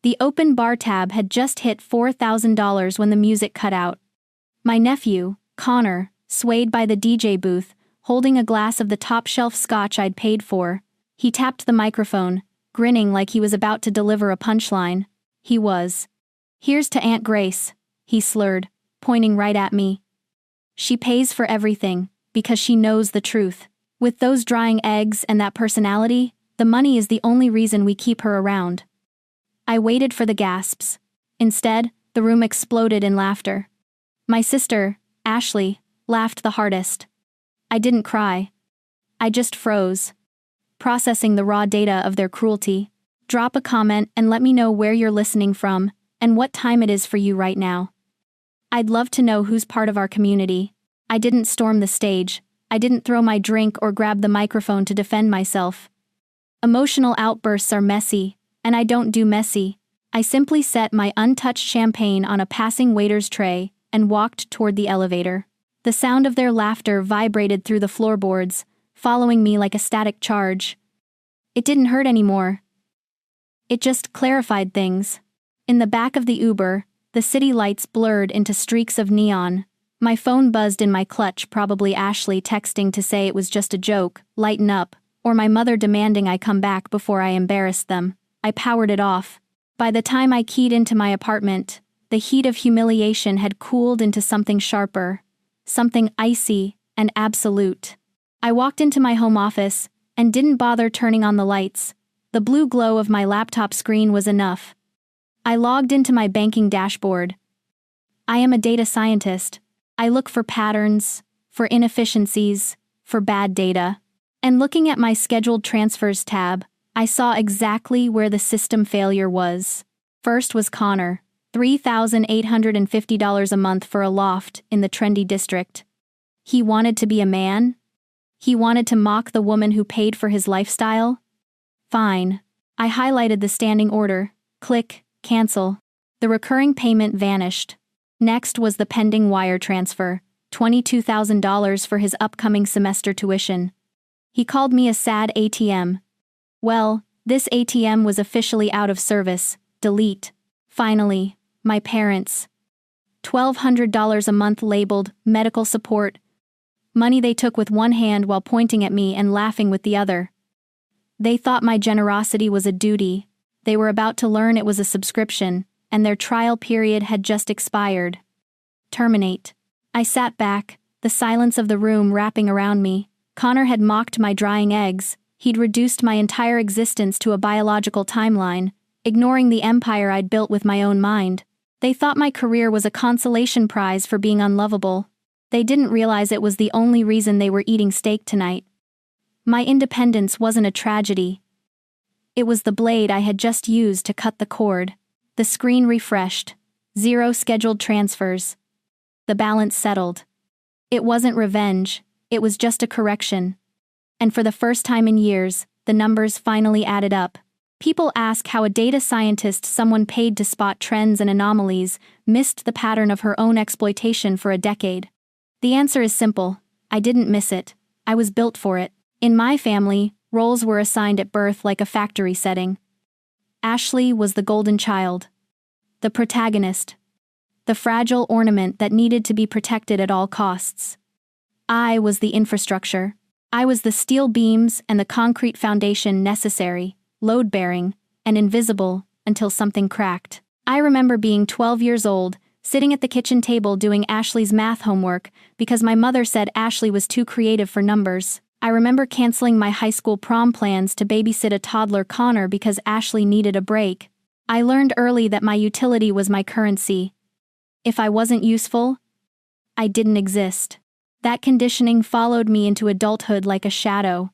The open bar tab had just hit $4,000 when the music cut out. My nephew, Connor, swayed by the DJ booth, holding a glass of the top-shelf scotch I'd paid for. He tapped the microphone, grinning like he was about to deliver a punchline. He was. "Here's to Aunt Grace," he slurred, pointing right at me. "She pays for everything, because she knows the truth. With those drying eggs and that personality, the money is the only reason we keep her around." I waited for the gasps. Instead, the room exploded in laughter. My sister, Ashley, laughed the hardest. I didn't cry. I just froze, processing the raw data of their cruelty. Drop a comment and let me know where you're listening from, and what time it is for you right now. I'd love to know who's part of our community. I didn't storm the stage. I didn't throw my drink or grab the microphone to defend myself. Emotional outbursts are messy, and I don't do messy. I simply set my untouched champagne on a passing waiter's tray and walked toward the elevator. The sound of their laughter vibrated through the floorboards, following me like a static charge. It didn't hurt anymore. It just clarified things. In the back of the Uber, the city lights blurred into streaks of neon. My phone buzzed in my clutch, probably Ashley texting to say it was just a joke, lighten up, or my mother demanding I come back before I embarrassed them. I powered it off. By the time I keyed into my apartment, the heat of humiliation had cooled into something sharper, something icy and absolute. I walked into my home office and didn't bother turning on the lights. The blue glow of my laptop screen was enough. I logged into my banking dashboard. I am a data scientist. I look for patterns, for inefficiencies, for bad data. And looking at my scheduled transfers tab, I saw exactly where the system failure was. First was Connor, $3,850 a month for a loft in the trendy district. He wanted to be a man? He wanted to mock the woman who paid for his lifestyle? Fine. I highlighted the standing order. Click, cancel. The recurring payment vanished. Next was the pending wire transfer, $22,000 for his upcoming semester tuition. He called me a sad ATM. Well, this ATM was officially out of service. Delete. Finally, my parents. $1,200 a month labeled medical support. Money they took with one hand while pointing at me and laughing with the other. They thought my generosity was a duty. They were about to learn it was a subscription, and their trial period had just expired. Terminate. I sat back, the silence of the room wrapping around me. Connor had mocked my drying eggs. He'd reduced my entire existence to a biological timeline, ignoring the empire I'd built with my own mind. They thought my career was a consolation prize for being unlovable. They didn't realize it was the only reason they were eating steak tonight. My independence wasn't a tragedy. It was the blade I had just used to cut the cord. The screen refreshed. 0 scheduled transfers. The balance settled. It wasn't revenge, it was just a correction. And for the first time in years, the numbers finally added up. People ask how a data scientist, someone paid to spot trends and anomalies, missed the pattern of her own exploitation for a decade. The answer is simple. I didn't miss it. I was built for it. In my family, roles were assigned at birth like a factory setting. Ashley was the golden child. The protagonist. The fragile ornament that needed to be protected at all costs. I was the infrastructure. I was the steel beams and the concrete foundation necessary, load-bearing, and invisible until something cracked. I remember being 12 years old, sitting at the kitchen table doing Ashley's math homework because my mother said Ashley was too creative for numbers. I remember canceling my high school prom plans to babysit a toddler Connor because Ashley needed a break. I learned early that my utility was my currency. If I wasn't useful, I didn't exist. That conditioning followed me into adulthood like a shadow.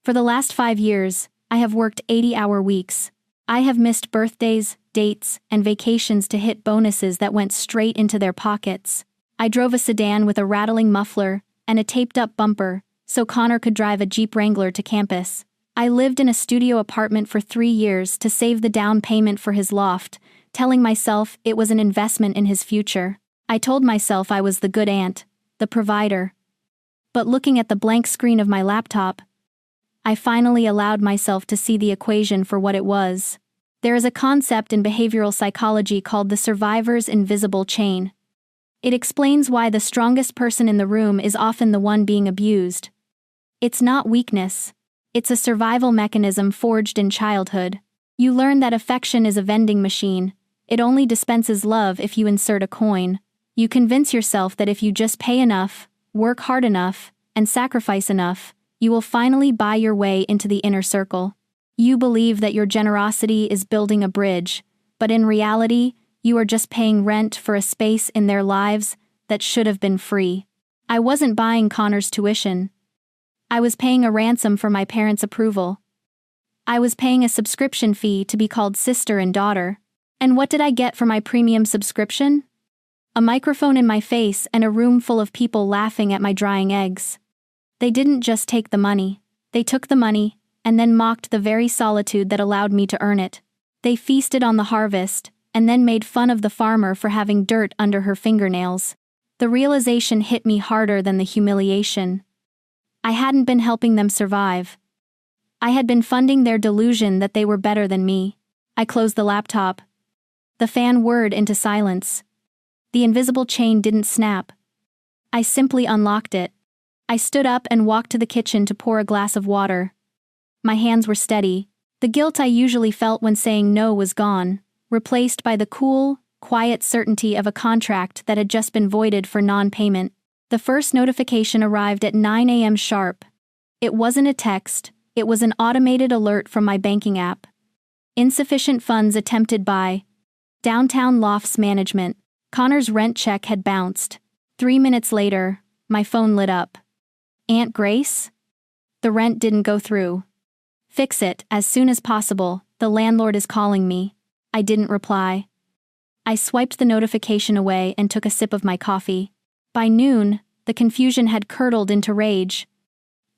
For the last 5 years, I have worked 80-hour weeks. I have missed birthdays, dates, and vacations to hit bonuses that went straight into their pockets. I drove a sedan with a rattling muffler and a taped-up bumper, so Connor could drive a Jeep Wrangler to campus. I lived in a studio apartment for 3 years to save the down payment for his loft, telling myself it was an investment in his future. I told myself I was the good aunt, the provider. But looking at the blank screen of my laptop, I finally allowed myself to see the equation for what it was. There is a concept in behavioral psychology called the survivor's invisible chain. It explains why the strongest person in the room is often the one being abused. It's not weakness. It's a survival mechanism forged in childhood. You learn that affection is a vending machine. It only dispenses love if you insert a coin. You convince yourself that if you just pay enough, work hard enough, and sacrifice enough, you will finally buy your way into the inner circle. You believe that your generosity is building a bridge, but in reality, you are just paying rent for a space in their lives that should have been free. I wasn't buying Connor's tuition. I was paying a ransom for my parents' approval. I was paying a subscription fee to be called sister and daughter. And what did I get for my premium subscription? A microphone in my face and a room full of people laughing at my drying eggs. They didn't just take the money. They took the money, and then mocked the very solitude that allowed me to earn it. They feasted on the harvest, and then made fun of the farmer for having dirt under her fingernails. The realization hit me harder than the humiliation. I hadn't been helping them survive. I had been funding their delusion that they were better than me. I closed the laptop. The fan whirred into silence. The invisible chain didn't snap. I simply unlocked it. I stood up and walked to the kitchen to pour a glass of water. My hands were steady. The guilt I usually felt when saying no was gone, replaced by the cool, quiet certainty of a contract that had just been voided for non-payment. The first notification arrived at 9 a.m. sharp. It wasn't a text. It was an automated alert from my banking app. Insufficient funds attempted by Downtown Lofts Management. Connor's rent check had bounced. 3 minutes later, my phone lit up. Aunt Grace? The rent didn't go through. Fix it, as soon as possible, the landlord is calling me. I didn't reply. I swiped the notification away and took a sip of my coffee. By noon, the confusion had curdled into rage.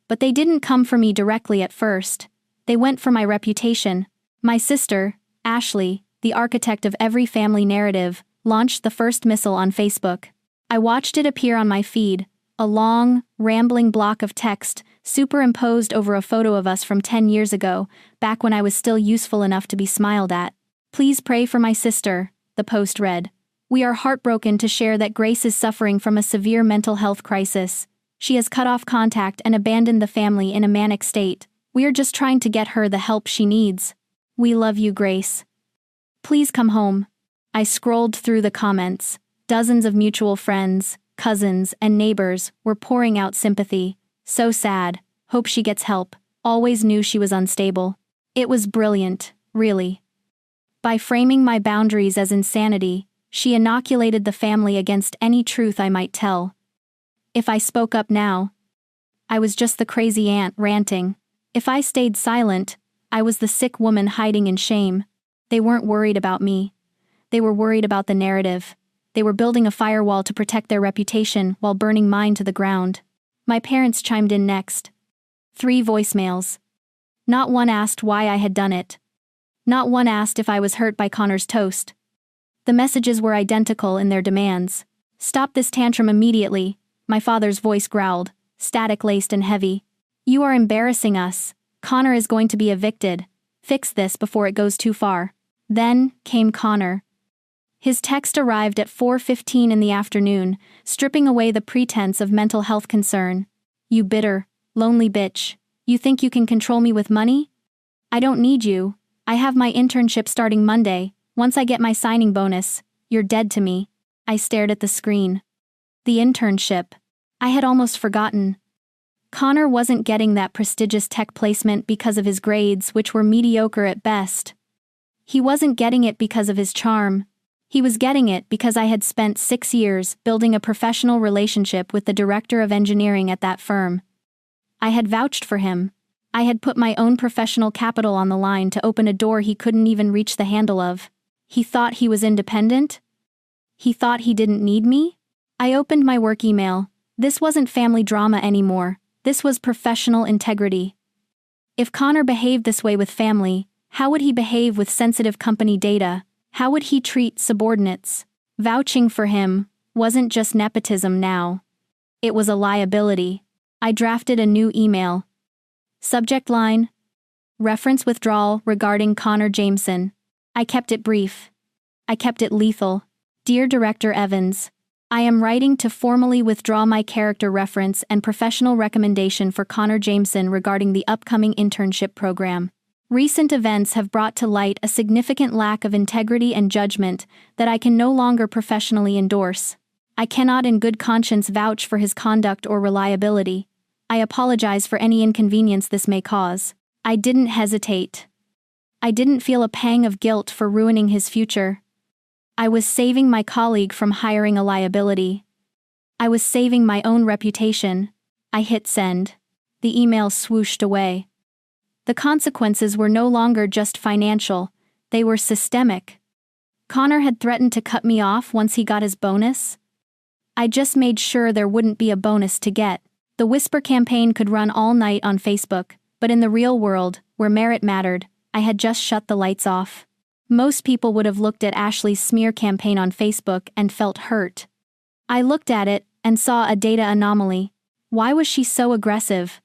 But they didn't come for me directly at first. They went for my reputation. My sister, Ashley, the architect of every family narrative, launched the first missile on Facebook. I watched it appear on my feed, a long, rambling block of text superimposed over a photo of us from 10 years ago, back when I was still useful enough to be smiled at. Please pray for my sister, the post read. We are heartbroken to share that Grace is suffering from a severe mental health crisis. She has cut off contact and abandoned the family in a manic state. We are just trying to get her the help she needs. We love you, Grace. Please come home. I scrolled through the comments. Dozens of mutual friends, cousins, and neighbors were pouring out sympathy. So sad. Hope she gets help. Always knew she was unstable. It was brilliant, really. By framing my boundaries as insanity, she inoculated the family against any truth I might tell. If I spoke up now, I was just the crazy aunt ranting. If I stayed silent, I was the sick woman hiding in shame. They weren't worried about me. They were worried about the narrative. They were building a firewall to protect their reputation while burning mine to the ground. My parents chimed in next. 3 voicemails. Not one asked why I had done it. Not one asked if I was hurt by Connor's toast. The messages were identical in their demands. Stop this tantrum immediately, my father's voice growled, static-laced and heavy. You are embarrassing us. Connor is going to be evicted. Fix this before it goes too far. Then came Connor. His text arrived at 4:15 in the afternoon, stripping away the pretense of mental health concern. You bitter, lonely bitch. You think you can control me with money? I don't need you. I have my internship starting Monday. Once I get my signing bonus, you're dead to me. I stared at the screen. The internship. I had almost forgotten. Connor wasn't getting that prestigious tech placement because of his grades, which were mediocre at best. He wasn't getting it because of his charm. He was getting it because I had spent 6 years building a professional relationship with the director of engineering at that firm. I had vouched for him. I had put my own professional capital on the line to open a door he couldn't even reach the handle of. He thought he was independent? He thought he didn't need me? I opened my work email. This wasn't family drama anymore. This was professional integrity. If Connor behaved this way with family, how would he behave with sensitive company data? How would he treat subordinates? Vouching for him wasn't just nepotism now. It was a liability. I drafted a new email. Subject line: reference withdrawal regarding Connor Jameson. I kept it brief. I kept it lethal. Dear Director Evans, I am writing to formally withdraw my character reference and professional recommendation for Connor Jameson regarding the upcoming internship program. Recent events have brought to light a significant lack of integrity and judgment that I can no longer professionally endorse. I cannot in good conscience vouch for his conduct or reliability. I apologize for any inconvenience this may cause. I didn't hesitate. I didn't feel a pang of guilt for ruining his future. I was saving my colleague from hiring a liability. I was saving my own reputation. I hit send. The email swooshed away. The consequences were no longer just financial, they were systemic. Connor had threatened to cut me off once he got his bonus. I just made sure there wouldn't be a bonus to get. The whisper campaign could run all night on Facebook, but in the real world, where merit mattered, I had just shut the lights off. Most people would have looked at Ashley's smear campaign on Facebook and felt hurt. I looked at it and saw a data anomaly. Why was she so aggressive?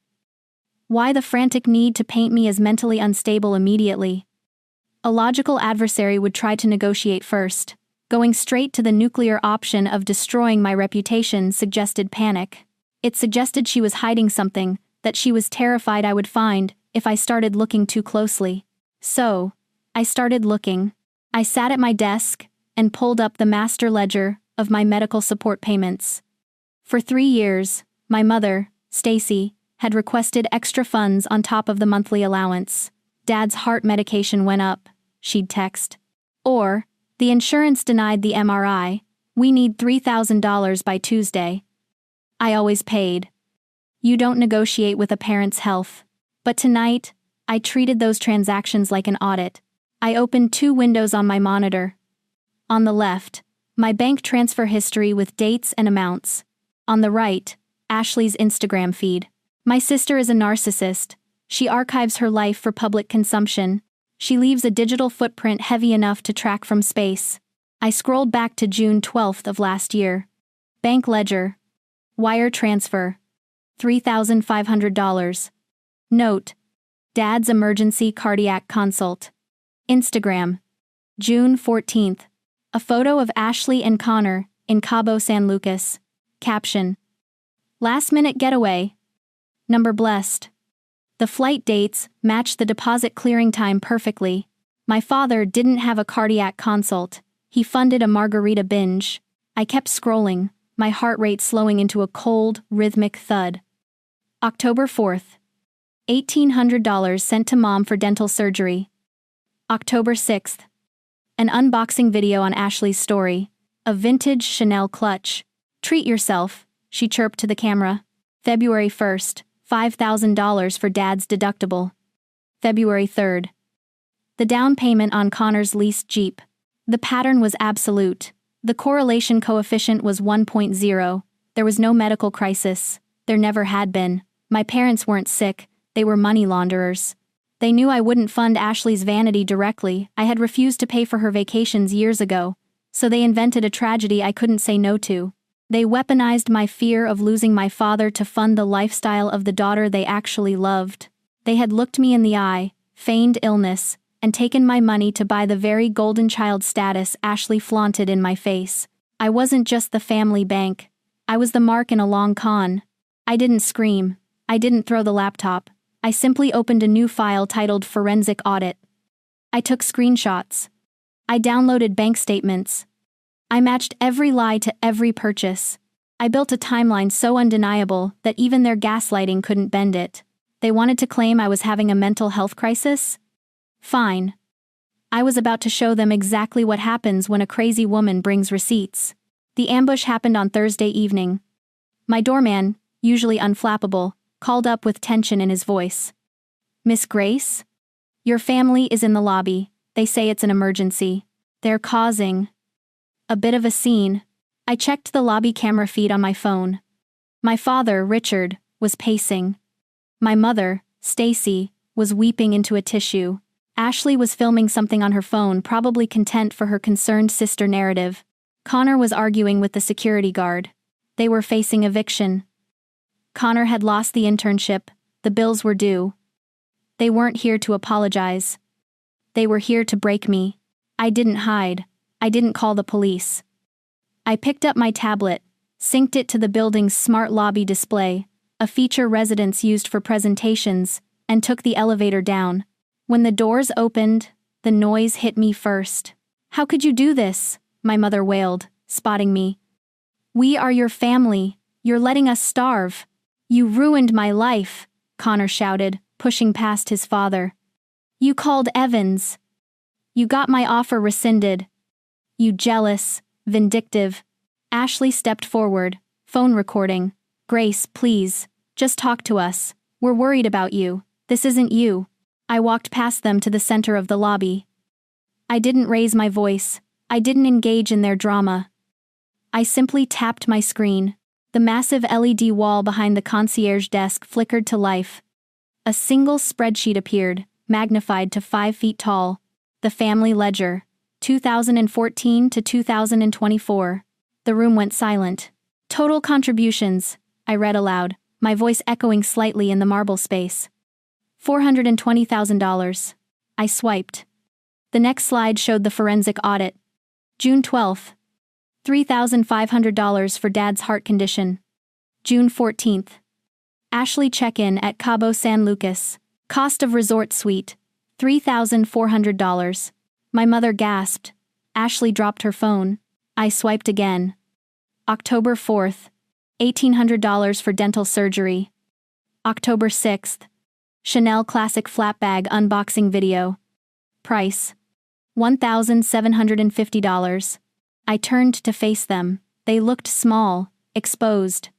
Why the frantic need to paint me as mentally unstable immediately? A logical adversary would try to negotiate first. Going straight to the nuclear option of destroying my reputation suggested panic. It suggested she was hiding something that she was terrified I would find if I started looking too closely. So, I started looking. I sat at my desk and pulled up the master ledger of my medical support payments. For 3 years, my mother, Stacy, had requested extra funds on top of the monthly allowance. Dad's heart medication went up, she'd text. Or, the insurance denied the MRI, we need $3,000 by Tuesday. I always paid. You don't negotiate with a parent's health. But tonight, I treated those transactions like an audit. I opened 2 windows on my monitor. On the left, my bank transfer history with dates and amounts. On the right, Ashley's Instagram feed. My sister is a narcissist. She archives her life for public consumption. She leaves a digital footprint heavy enough to track from space. I scrolled back to June 12th of last year. Bank ledger. Wire transfer. $3,500. Note. Dad's emergency cardiac consult. Instagram. June 14th. A photo of Ashley and Connor in Cabo San Lucas. Caption. Last-minute getaway. Number blessed. The flight dates matched the deposit clearing time perfectly. My father didn't have a cardiac consult. He funded a margarita binge. I kept scrolling, my heart rate slowing into a cold, rhythmic thud. October 4th. $1,800 sent to mom for dental surgery. October 6th. An unboxing video on Ashley's story. A vintage Chanel clutch. Treat yourself, she chirped to the camera. February 1st. $5,000 for Dad's deductible. February 3rd. The down payment on Connor's leased Jeep. The pattern was absolute. The correlation coefficient was 1.0. There was no medical crisis. There never had been. My parents weren't sick, they were money launderers. They knew I wouldn't fund Ashley's vanity directly. I had refused to pay for her vacations years ago. So they invented a tragedy I couldn't say no to. They weaponized my fear of losing my father to fund the lifestyle of the daughter they actually loved. They had looked me in the eye, feigned illness, and taken my money to buy the very golden child status Ashley flaunted in my face. I wasn't just the family bank. I was the mark in a long con. I didn't scream. I didn't throw the laptop. I simply opened a new file titled Forensic Audit. I took screenshots. I downloaded bank statements. I matched every lie to every purchase. I built a timeline so undeniable that even their gaslighting couldn't bend it. They wanted to claim I was having a mental health crisis? Fine. I was about to show them exactly what happens when a crazy woman brings receipts. The ambush happened on Thursday evening. My doorman, usually unflappable, called up with tension in his voice. Miss Grace? Your family is in the lobby. They say it's an emergency. They're causing a bit of a scene. I checked the lobby camera feed on my phone. My father, Richard, was pacing. My mother, Stacy, was weeping into a tissue. Ashley was filming something on her phone, probably content for her concerned sister narrative. Connor was arguing with the security guard. They were facing eviction. Connor had lost the internship. The bills were due. They weren't here to apologize. They were here to break me. I didn't hide. I didn't call the police. I picked up my tablet, synced it to the building's smart lobby display, a feature residents used for presentations, and took the elevator down. When the doors opened, the noise hit me first. "How could you do this?" my mother wailed, spotting me. "We are your family. You're letting us starve." "You ruined my life," Connor shouted, pushing past his father. "You called Evans. You got my offer rescinded. You jealous, vindictive." Ashley stepped forward, phone recording. "Grace, please, just talk to us. We're worried about you. This isn't you." I walked past them to the center of the lobby. I didn't raise my voice. I didn't engage in their drama. I simply tapped my screen. The massive LED wall behind the concierge desk flickered to life. A single spreadsheet appeared, magnified to 5 feet tall. The family ledger, 2014 to 2024. The room went silent. "Total contributions," I read aloud, my voice echoing slightly in the marble space. $420,000. I swiped. The next slide showed the forensic audit. June 12th. $3,500 for Dad's heart condition. June 14th. Ashley check-in at Cabo San Lucas. Cost of resort suite, $3,400. My mother gasped. Ashley dropped her phone. I swiped again. October 4th. $1,800 for dental surgery. October 6th. Chanel Classic Flat Bag unboxing video. Price, $1,750. I turned to face them. They looked small, exposed.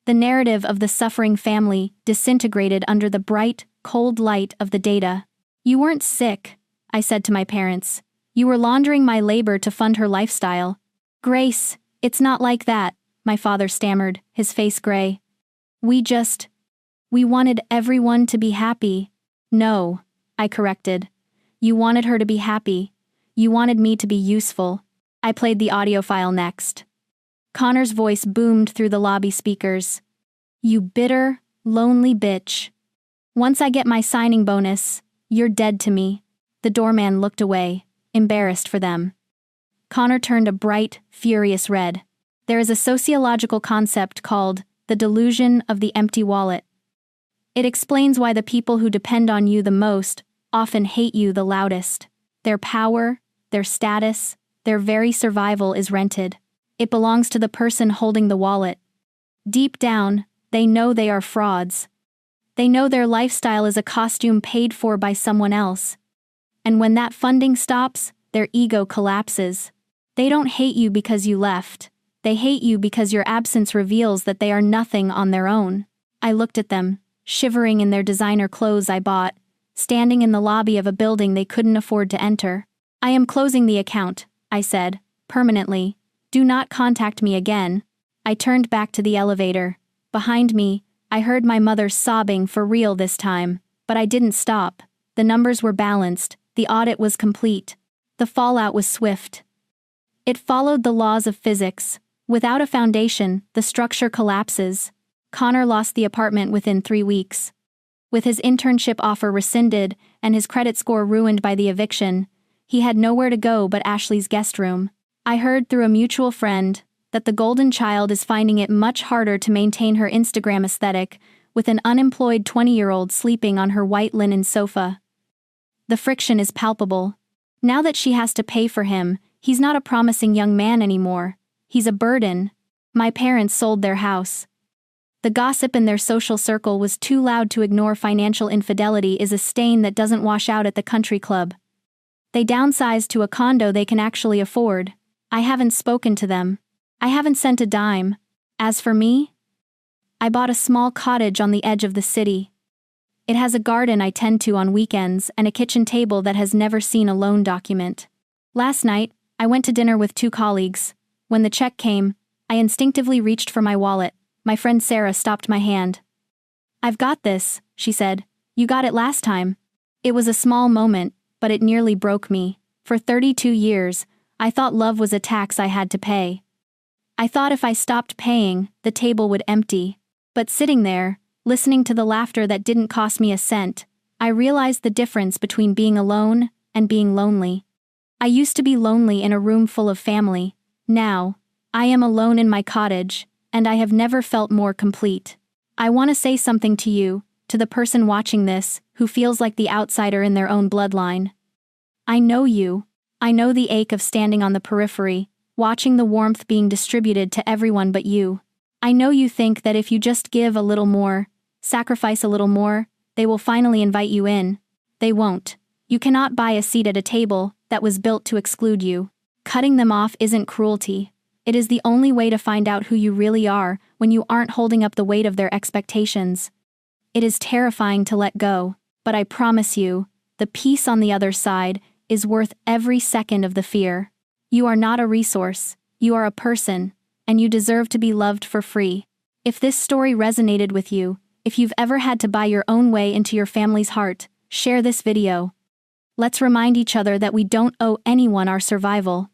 The narrative of the suffering family disintegrated under the bright, cold light of the data. "You weren't sick," I said to my parents. "You were laundering my labor to fund her lifestyle." "Grace, it's not like that," my father stammered, his face gray. We wanted everyone to be happy." "No," I corrected. "You wanted her to be happy. You wanted me to be useful." I played the audio file next. Connor's voice boomed through the lobby speakers. "You bitter, lonely bitch. Once I get my signing bonus, you're dead to me." The doorman looked away, embarrassed for them. Connor turned a bright, furious red. There is a sociological concept called the delusion of the empty wallet. It explains why the people who depend on you the most often hate you the loudest. Their power, their status, their very survival is rented. It belongs to the person holding the wallet. Deep down, they know they are frauds. They know their lifestyle is a costume paid for by someone else. And when that funding stops, their ego collapses. They don't hate you because you left. They hate you because your absence reveals that they are nothing on their own. I looked at them, shivering in their designer clothes I bought, standing in the lobby of a building they couldn't afford to enter. "I am closing the account," I said, permanently. "Do not contact me again." I turned back to the elevator. Behind me, I heard my mother sobbing for real this time, but I didn't stop. The numbers were balanced, the audit was complete. The fallout was swift. It followed the laws of physics. Without a foundation, the structure collapses. Connor lost the apartment within 3 weeks. With his internship offer rescinded and his credit score ruined by the eviction, he had nowhere to go but Ashley's guest room. I heard through a mutual friend that the golden child is finding it much harder to maintain her Instagram aesthetic with an unemployed 20-year-old sleeping on her white linen sofa. The friction is palpable. Now that she has to pay for him, he's not a promising young man anymore. He's a burden. My parents sold their house. The gossip in their social circle was too loud to ignore. Financial infidelity is a stain that doesn't wash out at the country club. They downsized to a condo they can actually afford. I haven't spoken to them. I haven't sent a dime. As for me, I bought a small cottage on the edge of the city. It has a garden I tend to on weekends and a kitchen table that has never seen a loan document. Last night, I went to dinner with 2 colleagues. When the check came, I instinctively reached for my wallet. My friend Sarah stopped my hand. "I've got this," she said. "You got it last time." It was a small moment, but it nearly broke me. For 32 years, I thought love was a tax I had to pay. I thought if I stopped paying, the table would empty. But sitting there, listening to the laughter that didn't cost me a cent, I realized the difference between being alone and being lonely. I used to be lonely in a room full of family. Now, I am alone in my cottage, and I have never felt more complete. I want to say something to you, to the person watching this, who feels like the outsider in their own bloodline. I know you. I know the ache of standing on the periphery, watching the warmth being distributed to everyone but you. I know you think that if you just give a little more, sacrifice a little more, they will finally invite you in. They won't. You cannot buy a seat at a table that was built to exclude you. Cutting them off isn't cruelty. It is the only way to find out who you really are when you aren't holding up the weight of their expectations. It is terrifying to let go, but I promise you, the peace on the other side is worth every second of the fear. You are not a resource, you are a person, and you deserve to be loved for free. If this story resonated with you, if you've ever had to buy your own way into your family's heart, share this video. Let's remind each other that we don't owe anyone our survival.